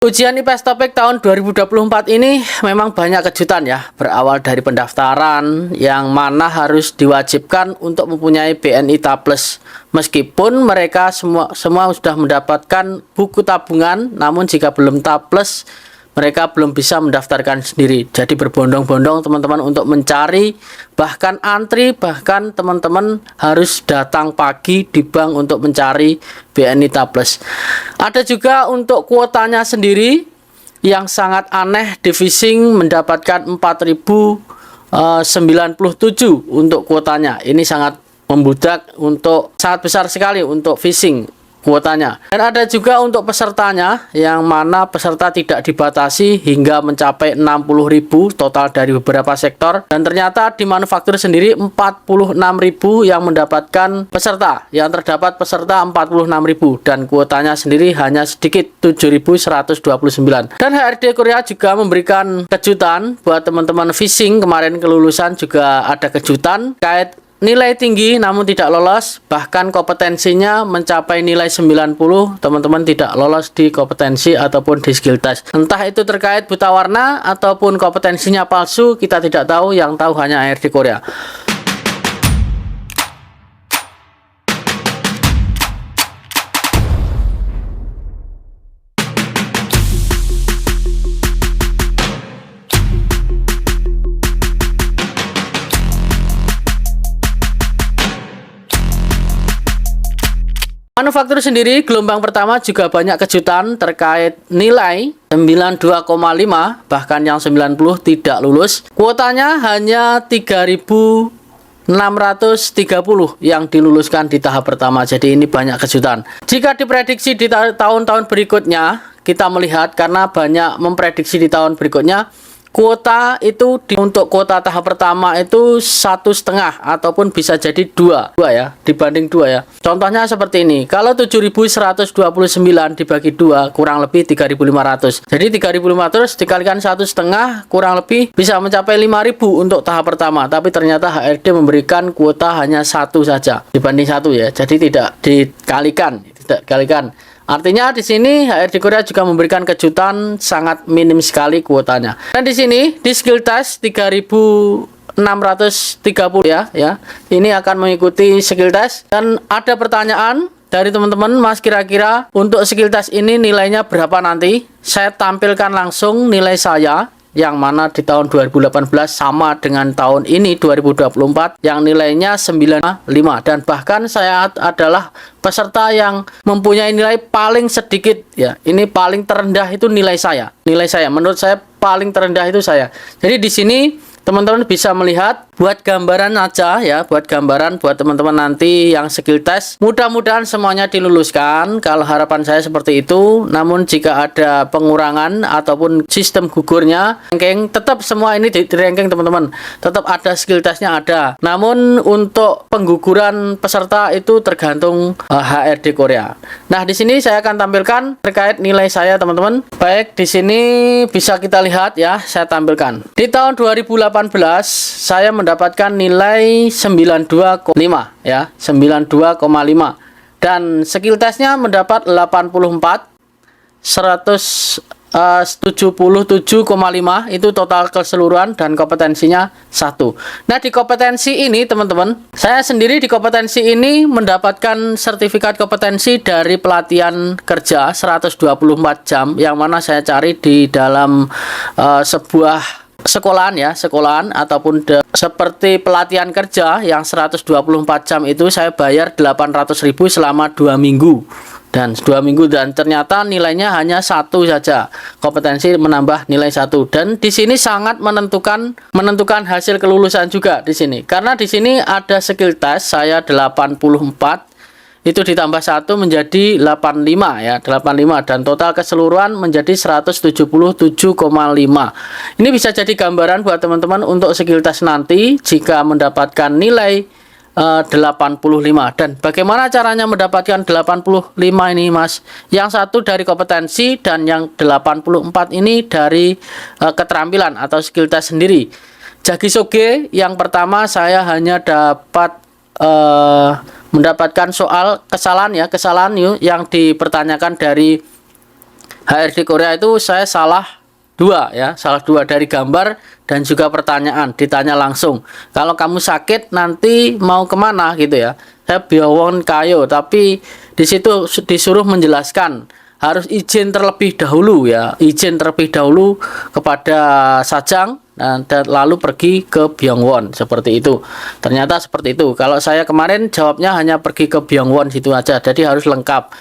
Ujian IPS Topik tahun 2024 ini memang banyak kejutan ya. Berawal dari pendaftaran yang mana harus diwajibkan untuk mempunyai BNITA Plus. Meskipun mereka semua sudah mendapatkan buku tabungan, namun jika belum TA Plus, mereka belum bisa mendaftarkan sendiri. Jadi berbondong-bondong teman-teman untuk mencari, bahkan antri, bahkan teman-teman harus datang pagi di bank untuk mencari BNITA Plus. Ada juga untuk kuotanya sendiri yang sangat aneh, di Phishing mendapatkan 4097 untuk kuotanya. Ini sangat membudak, untuk sangat besar sekali untuk Phishing kuotanya. Dan ada juga untuk pesertanya yang mana peserta tidak dibatasi hingga mencapai 60.000 total dari beberapa sektor, dan ternyata di manufaktur sendiri 46.000 yang mendapatkan peserta, yang terdapat peserta 46.000 dan kuotanya sendiri hanya sedikit 7.129. Dan HRD Korea juga memberikan kejutan buat teman-teman Phishing. Kemarin kelulusan juga ada kejutan terkait nilai tinggi namun tidak lolos, bahkan kompetensinya mencapai nilai 90, teman-teman tidak lolos di kompetensi ataupun di skill test. Entah itu terkait buta warna ataupun kompetensinya palsu, kita tidak tahu, yang tahu hanya HRD Korea. Manufaktur sendiri gelombang pertama juga banyak kejutan terkait nilai 92,5, bahkan yang 90 tidak lulus. Kuotanya hanya 3.630 yang diluluskan di tahap pertama. Jadi ini banyak kejutan. Jika diprediksi di tahun-tahun berikutnya, kita melihat karena banyak memprediksi di tahun berikutnya, kuota itu untuk kuota tahap pertama itu 1,5 ataupun bisa jadi 2 ya, dibanding 2 ya. Contohnya seperti ini, kalau 7.129 dibagi 2 kurang lebih 3.500. Jadi 3.500 dikalikan 1,5 kurang lebih bisa mencapai 5.000 untuk tahap pertama. Tapi ternyata HRD memberikan kuota hanya 1 saja dibanding 1 ya. Jadi tidak dikalikan. Artinya di sini HRD Korea juga memberikan kejutan sangat minim sekali kuotanya. Dan di sini di skill test 3.630 ya. Ini akan mengikuti skill test, dan ada pertanyaan dari teman-teman, Mas, kira-kira untuk skill test ini nilainya berapa nanti? Saya tampilkan langsung nilai saya, yang mana di tahun 2018 sama dengan tahun ini 2024 yang nilainya 95, dan bahkan saya adalah peserta yang mempunyai nilai paling sedikit ya. Ini paling terendah itu nilai saya. Menurut saya paling terendah itu saya. Jadi di sini teman-teman bisa melihat, buat gambaran aja ya, buat teman-teman nanti yang skill test. Mudah-mudahan semuanya diluluskan, kalau harapan saya seperti itu. Namun jika ada pengurangan ataupun sistem gugurnya, ranking, tetap semua ini di ranking teman-teman. Tetap ada skill testnya ada. Namun untuk pengguguran peserta itu tergantung HRD Korea. Nah, di sini saya akan tampilkan terkait nilai saya teman-teman. Baik, di sini bisa kita lihat ya, saya tampilkan. Di tahun 2018 saya mendapatkan nilai 92,5 ya, 92,5, dan skill testnya mendapat 84, 177,5 itu total keseluruhan, dan kompetensinya 1. Nah, di kompetensi ini teman-teman, saya sendiri di kompetensi ini mendapatkan sertifikat kompetensi dari pelatihan kerja 124 jam, yang mana saya cari di dalam sebuah sekolahan ataupun seperti pelatihan kerja yang 124 jam itu saya bayar 800.000 selama 2 minggu. Dan 2 minggu, dan ternyata nilainya hanya 1 saja. Kompetensi menambah nilai 1, dan di sini sangat menentukan hasil kelulusan juga di sini. Karena di sini ada skill test saya 84, itu ditambah 1 menjadi 85 ya, 85, dan total keseluruhan menjadi 177,5. Ini bisa jadi gambaran buat teman-teman untuk skill test nanti jika mendapatkan nilai 85. Dan bagaimana caranya mendapatkan 85 ini, Mas? Yang satu dari kompetensi, dan yang 84 ini dari keterampilan atau skill test sendiri. Jagisoge yang pertama saya hanya dapat mendapatkan soal kesalahan yang dipertanyakan dari HRD Korea itu saya salah dua ya, salah dua dari gambar dan juga pertanyaan, ditanya langsung. Kalau kamu sakit nanti mau kemana gitu ya. Saya Byowon Kayo, tapi di situ disuruh menjelaskan harus izin terlebih dahulu ya, izin terlebih dahulu kepada Sajang dan lalu pergi ke Byongwon seperti itu. Ternyata seperti itu. Kalau saya kemarin jawabnya hanya pergi ke Byongwon situ aja, jadi harus lengkap.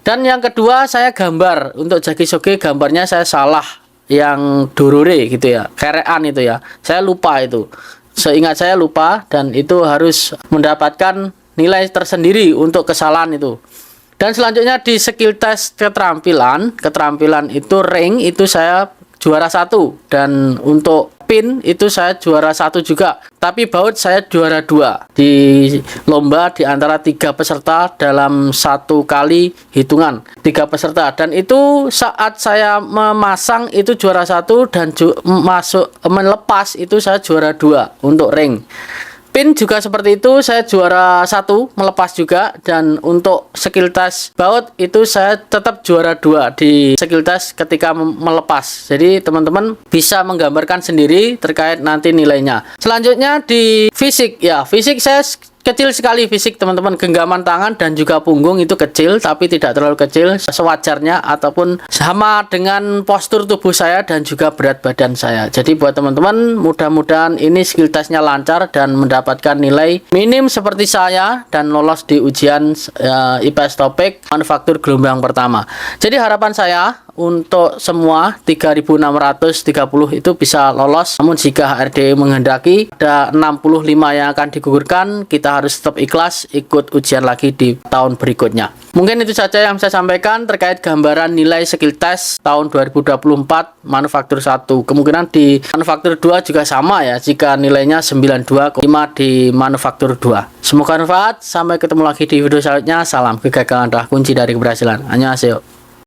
Dan yang kedua saya gambar untuk Jagi Soge, gambarnya saya salah yang Dorore gitu ya, kerean itu ya, saya lupa itu, seingat saya lupa, dan itu harus mendapatkan nilai tersendiri untuk kesalahan itu. Dan selanjutnya di skill test keterampilan itu ring itu saya juara 1, dan untuk pin itu saya juara 1 juga, tapi baut saya juara 2 di lomba di antara 3 peserta dalam satu kali hitungan 3 peserta. Dan itu saat saya memasang itu juara 1 dan melepas itu saya juara 2 untuk ring. Pin juga seperti itu, saya juara 1 melepas juga, dan untuk skill test baut itu saya tetap juara 2 di skill test ketika melepas. Jadi teman-teman bisa menggambarkan sendiri terkait nanti nilainya. Selanjutnya di fisik ya, fisik saya kecil sekali fisik teman-teman, genggaman tangan dan juga punggung itu kecil, tapi tidak terlalu kecil, sewajarnya ataupun sama dengan postur tubuh saya dan juga berat badan saya. Jadi buat teman-teman, mudah-mudahan ini skill testnya lancar dan mendapatkan nilai minim seperti saya dan lolos di ujian IPS topik manufaktur gelombang pertama. Jadi harapan saya untuk semua 3.630 itu bisa lolos. Namun jika HRD menghendaki ada 65 yang akan digugurkan, kita harus tetap ikhlas ikut ujian lagi di tahun berikutnya. Mungkin itu saja yang saya sampaikan terkait gambaran nilai skill test tahun 2024 manufaktur 1. Kemungkinan di manufaktur 2 juga sama ya, jika nilainya 92,5 di manufaktur 2. Semoga bermanfaat. Sampai ketemu lagi di video selanjutnya. Salam, kegagalan adalah kunci dari keberhasilan. Annyeonghaseyo.